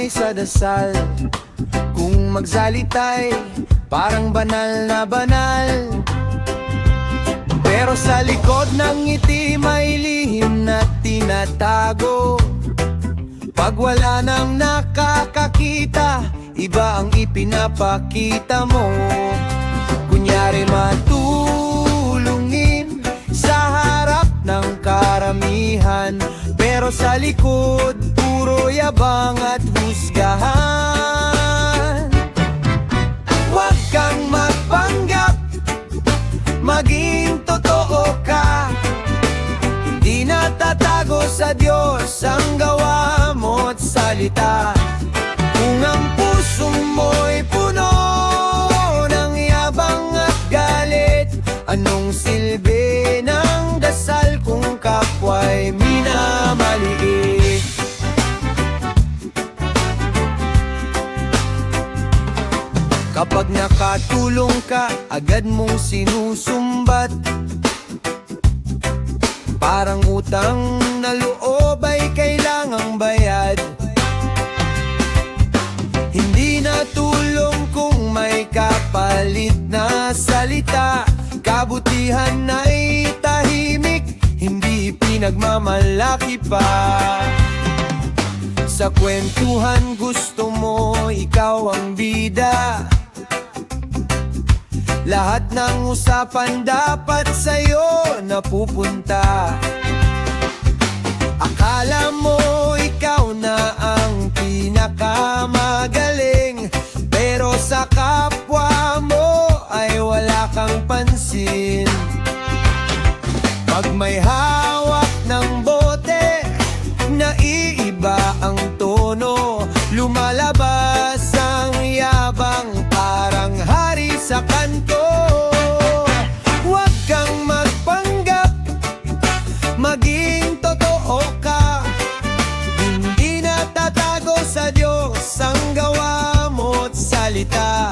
sanay sa dasal. Kung magsalita'y parang banal na banal, pero sa likod ng ngiti may lihim na tinatago. Pag wala nang nakakakita, iba ang ipinapakita mo. Kunyari matulungin sa harap ng karamihan, pero sa likod puro yabang at husgahan. Huwag kang magpanggap, maging totoo ka. Hindi natatago sa Diyos ang gawa mo't salita. Kung ang puso mo'y puno ng yabang at galit, anong silbi ng dasal kung kapwa'y minamaliit? Kapag nakatulong ka, agad mong sinusumbat. Parang utang na loob ay kailangang bayad. Hindi na tulong kung may kapalit na salita. Kabutihan ay tahimik, hindi pinagmamalaki pa. Sa kwentuhan gusto mo ikaw ang bida. Lahat ng usapan dapat sa'yo napupunta. Akala mo ikaw na ang pinakamagaling, pero sa kapwa mo ay wala kang pansin. Pag may hawak ng bote, naiiba ang tono. Lumalabas ang yabang, parang hari sa kanto. Huwag kang magpanggap, maging totoo ka. Hindi natatago sa Diyos ang gawa mo't salita.